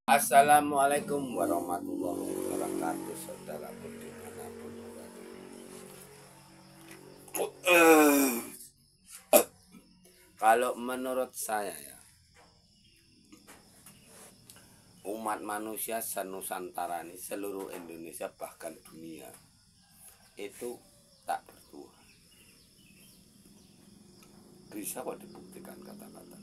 Assalamualaikum warahmatullahi wabarakatuh, saudara dimanapun berada. Kalau menurut saya ya, umat manusia senusantara ini, seluruh Indonesia bahkan dunia itu tak bertuhan. Bisa kok dibuktikan kata-kata.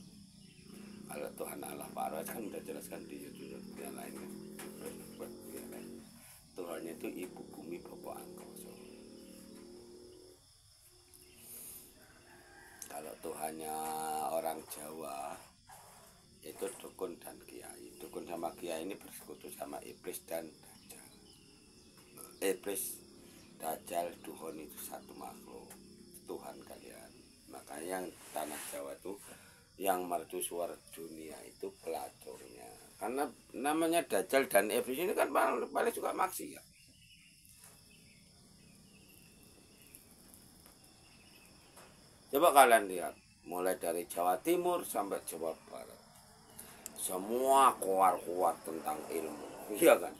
Kalau Tuhan Allah Pak Arwah kan udah jelaskan di YouTube yang lain kan. Tuhan itu ibu bumi bapak angkasa. Kalau Tuhannya orang Jawa itu dukun dan kiai. Dukun sama kiai ini bersekutu sama iblis dan dajjal. Iblis, dajjal, duhon itu satu makhluk Tuhan kalian. Makanya yang tanah Jawa itu yang mercusuar dunia itu pelacurnya. Karena namanya dajjal dan iblis ini kan paling suka maksiat. Coba kalian lihat, mulai dari Jawa Timur sampai Jawa Barat, semua keluar-keluar tentang ilmu, iya kan?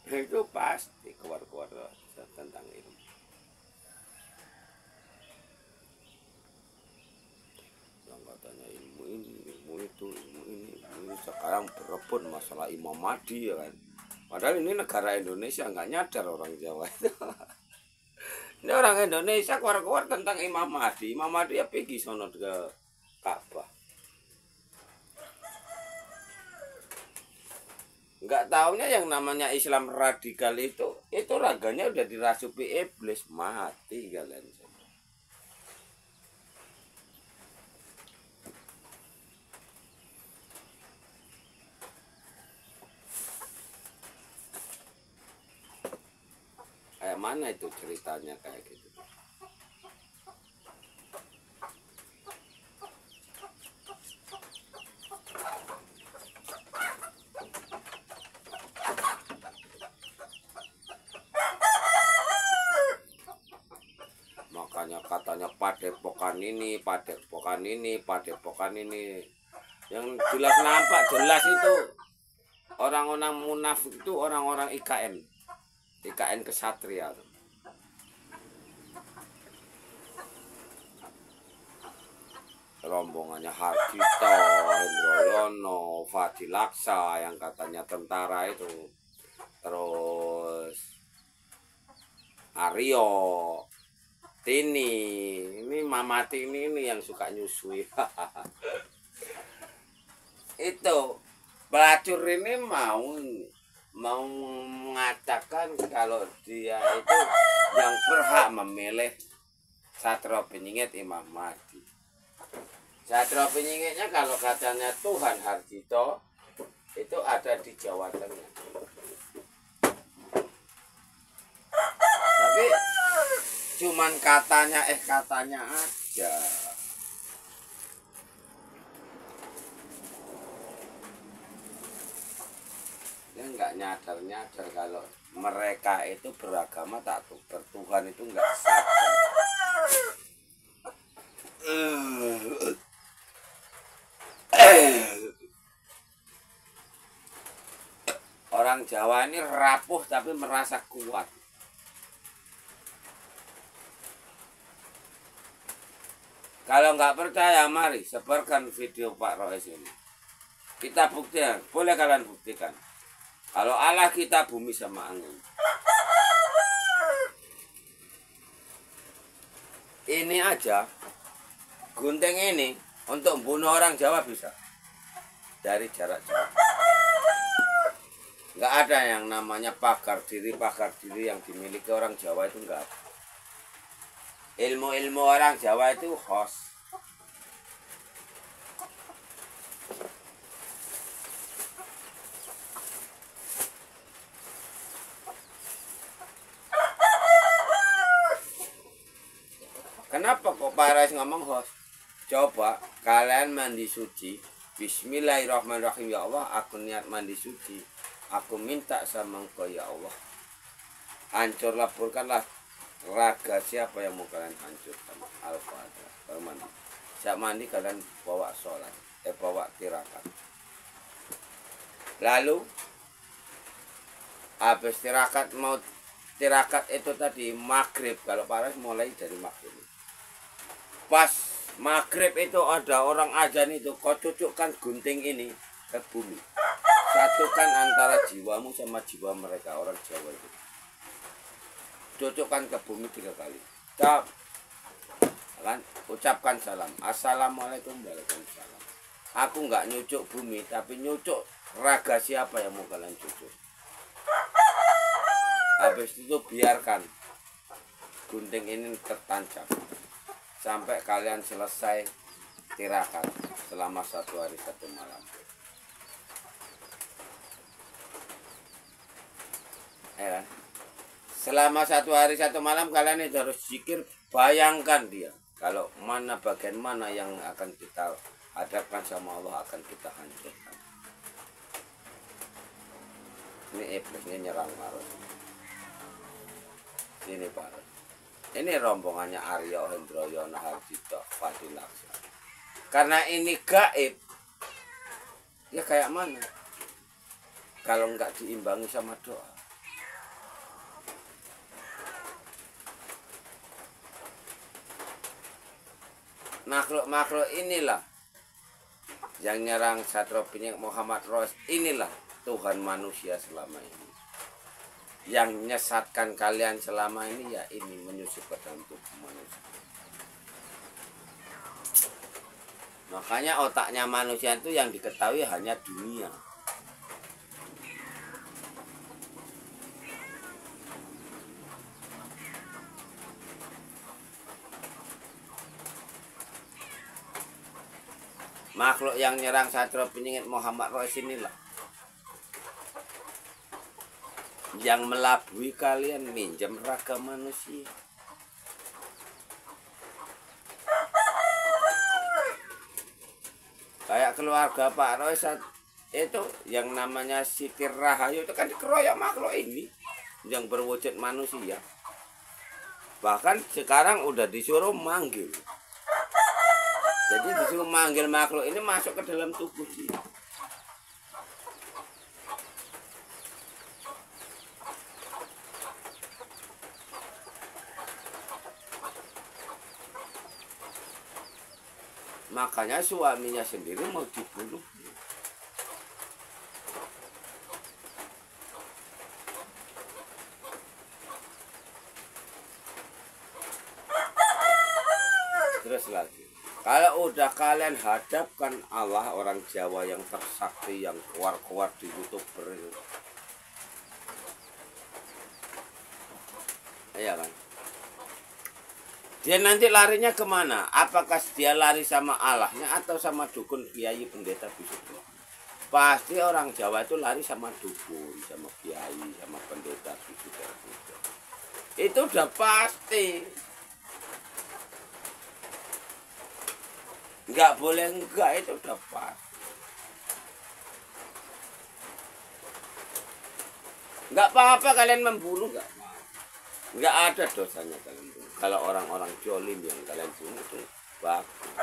Itu pasti keluar-keluar tentang ilmu. Yang katanya ilmu ini, ilmu itu, ilmu ini sekarang berebut masalah Imam Mahdi ya kan? Padahal ini negara Indonesia, nggak nyadar orang Jawa itu. Ini orang Indonesia keluar-keluar tentang Imam Mahdi. Imam Mahdi ya pergi sono ke Ka'bah. Nggak taunya yang namanya Islam radikal itu raganya udah dirasuki iblis, mati kalian. Kayak mana itu ceritanya kayak gitu? Makanya katanya padepokan ini, padepokan ini, padepokan ini. Yang jelas nampak jelas itu orang-orang munafik itu orang-orang IKN kesatria. Rombongannya Hardito, Hendroyono, Fadilaksa yang katanya tentara itu, terus Aryo, Tini, ini Mama Tini ini yang suka nyusui. Itu pelacur ini mau mengatakan kalau dia itu yang berhak memilih Satrio Benyingit Imam Mahdi. Satrio Benyingitnya kalau katanya Tuhan Hardito itu ada di Jawa Tengah. Tapi cuman katanya aja. Dia nggak nyadar kalau mereka itu beragama tak bertuhan itu nggak sadar. Orang Jawa ini rapuh tapi merasa kuat. Kalau nggak percaya, mari sebarkan video Pak Rois ini. Kita buktikan, boleh kalian buktikan. Kalau Allah kita bumi sama angin. Ini aja, gunting ini untuk bunuh orang Jawa bisa. Dari jarak jauh. Nggak ada yang namanya pagar diri yang dimiliki orang Jawa itu nggak ada. Ilmu-ilmu orang Jawa itu host. Kenapa kok Pak Rais ngomong host? Coba kalian mandi suci. Bismillahirrahmanirrahim, ya Allah, aku niat mandi suci. Aku minta sama engkau ya Allah. Hancur laburkanlah raga siapa yang mau kalian hancurkan. Al-Fatihah. Baru mandi. Siap mandi kalian bawa sholat. Bawa tirakat. Lalu habis tirakat mau tirakat itu tadi maghrib, kalau Paris mulai dari maghrib. Pas maghrib itu ada orang azan itu, kau cucukkan gunting ini ke bumi. Satukan antara jiwamu sama jiwa mereka, orang Jawa itu. Cucukkan ke bumi 3 kali. Kan ucapkan salam. Assalamualaikum warahmatullahi wabarakatuh. Aku nggak nyucuk bumi, tapi nyucuk raga siapa yang mau kalian cucuk. Habis itu biarkan gunting ini tertancap sampai kalian selesai tirakat selama 1 hari 1 malam. Ya kan? Selama 1 hari 1 malam kalian itu harus zikir. Bayangkan dia, kalau mana bagian mana yang akan kita hadapkan sama Allah akan kita hancurkan. Ini iblisnya nyerang Maros. Ini Pak. Ini rombongannya Aryo Hendroyono Hardito Fadilaksa. Karena ini gaib, ya kayak mana? Kalau nggak diimbangi sama doa. Makhluk-makhluk inilah yang nyerang Satrio Piningit Muhammad Ros. Inilah Tuhan manusia selama ini. Yang menyesatkan kalian selama ini ya ini, menyusup ke dalam tubuh manusia. Makanya otaknya manusia itu yang diketahui hanya dunia. Makhluk yang nyerang Satrio Piningit Muhammad Ros inilah yang melabui kalian minjem raga manusia. Kayak keluarga Pak Roy itu yang namanya Siti Rahayu itu kan dikeroyok makhluk ini yang berwujud manusia. Bahkan sekarang udah disuruh manggil. Jadi disuruh manggil makhluk ini masuk ke dalam tubuh dia. Makanya suaminya sendiri mau dibunuh. Terus lagi, kalau udah kalian hadapkan Allah, orang Jawa yang tersakti, yang keluar-keluar di YouTuber itu, iya kan? Dia nanti larinya kemana? Apakah dia lari sama Allahnya atau sama dukun, kiai, pendeta, bisu? Pasti orang Jawa itu lari sama dukun, sama kiai, sama pendeta, bisu. Itu udah pasti. Nggak boleh enggak, itu udah pasti. Nggak apa-apa kalian membunuh, nggak ada dosanya kalian. Kalau orang-orang jolim yang kalian bunuh itu bagus.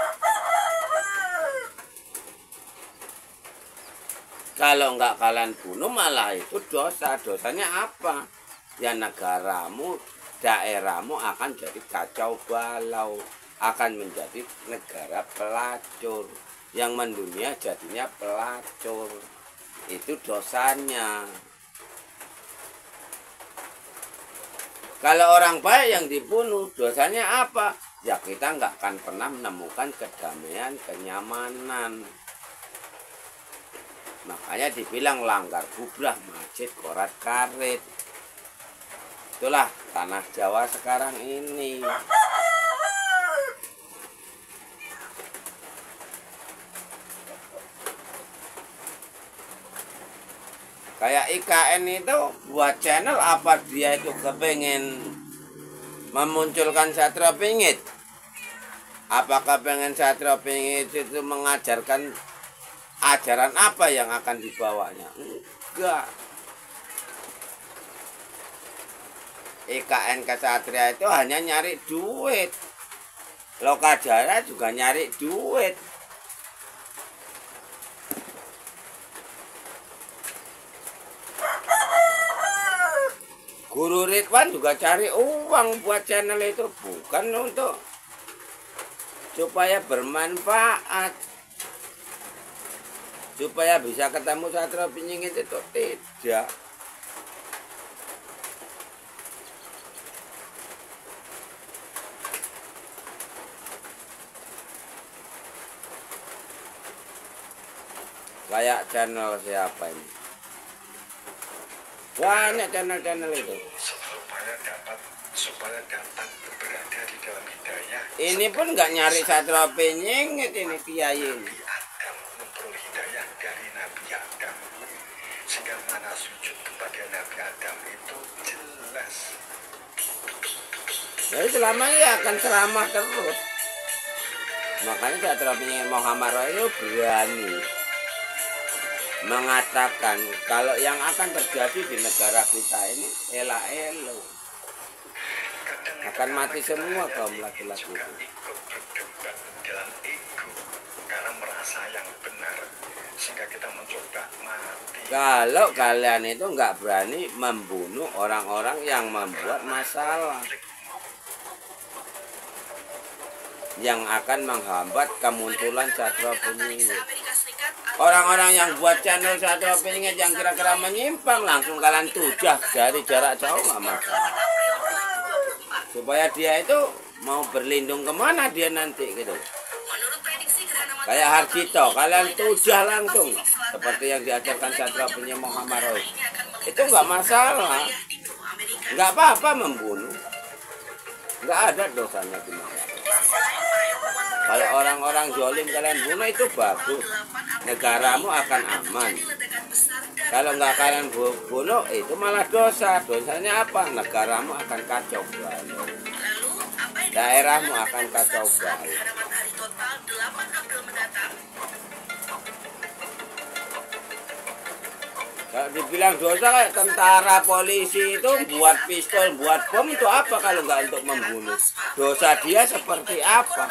Kalau nggak kalian bunuh malah itu dosa. Dosanya apa? Ya negaramu, daerahmu akan jadi kacau balau, akan menjadi negara pelacur. Yang mendunia jadinya pelacur. Itu dosanya. Kalau orang baik yang dibunuh, dosanya apa? Ya kita nggak akan pernah menemukan kedamaian, kenyamanan. Makanya dibilang langgar bubrah, masjid, korat karet. Itulah tanah Jawa sekarang ini. Kayak IKN itu buat channel apa dia itu kepengen memunculkan Satrio Piningit? Apakah pengen Satrio Piningit itu mengajarkan ajaran apa yang akan dibawanya? Enggak. IKN Kesatria itu hanya nyari duit. Lokajaya juga nyari duit. Guru Ridwan juga cari uang buat channel itu, bukan untuk supaya bermanfaat, supaya bisa ketemu Satrio Piningit itu tidak. Kayak channel siapa ini? Banyak channel-channel itu. Supaya dapat berada di dalam hidayah. Ini pun nggak nyari Satrio Piningit ini kiai ini. Adam memperoleh hidayah dari Nabi Adam. Sehingga mana sujud kepada Nabi Adam itu jelas. Jadi selamanya ya akan ceramah terus. Makanya Satrio Piningit Muhammad itu berani mengatakan kalau yang akan terjadi di negara kita ini elo akan mati semua kaum laki-laki itu. Ikut berdebat dalam ego karena merasa yang benar sehingga kita mencoba mati. Kalau kalian itu nggak berani membunuh orang-orang yang membuat masalah, yang akan menghambat kemunculan Satrio Piningit. Orang-orang yang buat channel Satrio Piningit yang kira-kira menyimpang langsung kalian tujah dari jarak jauh nggak masalah. Supaya dia itu mau berlindung kemana dia nanti gitu. Kayak Harjito, kalian tujah langsung seperti yang diajarkan Satrio Piningit Muhammad Roy. Itu nggak masalah, nggak apa-apa membunuh, nggak ada dosanya di masyarakat. Kalau orang-orang zolim kalian bunuh itu bagus, negaramu akan aman. Kalau nggak kalian bunuh itu malah dosa. Dosanya apa? Negaramu akan kacau balau, daerahmu akan kacau balau. Kalau dibilang dosa kayak tentara, polisi itu buat pistol, buat bom itu apa kalau nggak untuk membunuh? Dosa dia seperti apa?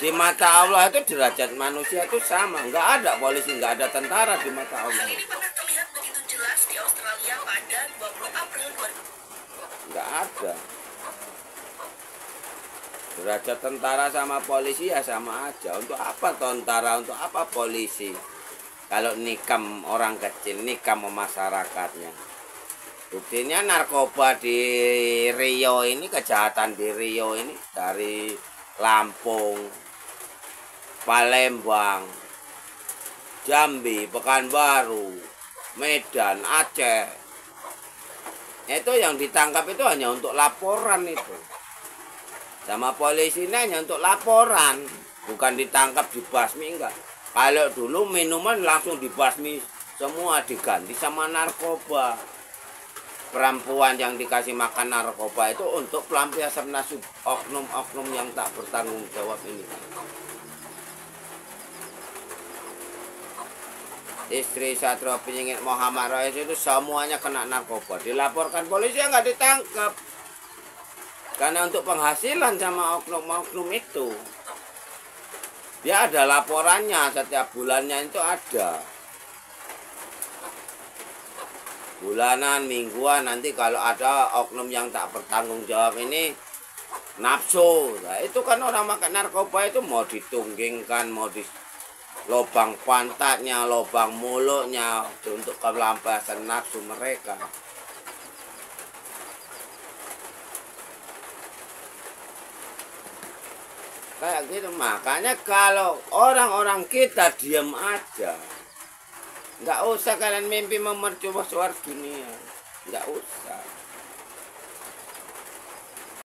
Di mata Allah itu derajat manusia itu sama, nggak ada polisi, nggak ada tentara di mata Allah. Nggak ada. Derajat tentara sama polisi ya sama aja. Untuk apa tentara, untuk apa polisi? Kalau nikam orang kecil, nikam masyarakatnya. Buktinya narkoba di Riau ini, kejahatan di Riau ini dari Lampung, Palembang, Jambi, Pekanbaru, Medan, Aceh. Itu yang ditangkap itu hanya untuk laporan itu. Sama polisi ini hanya untuk laporan, bukan ditangkap dibasmi, enggak. Kalau dulu minuman langsung dibasmi semua, diganti sama narkoba. Perempuan yang dikasih makan narkoba itu untuk pelampiasan nasib oknum-oknum yang tak bertanggung jawab ini. Istri Satrio Piningit Muhammad Rais itu semuanya kena narkoba, dilaporkan polisi yang nggak ditangkap. Karena untuk penghasilan sama oknum-oknum itu, dia ada laporannya setiap bulannya itu ada. Bulanan, mingguan, nanti kalau ada oknum yang tak bertanggung jawab ini nafsu. Nah, itu kan orang makan narkoba itu mau ditunggingkan, mau di lubang pantatnya, lubang mulutnya untuk kelampiasan nafsu mereka. Kayak gitu. Makanya kalau orang-orang kita diam aja, nggak usah kalian mimpi memercubuh suara dunia, nggak usah.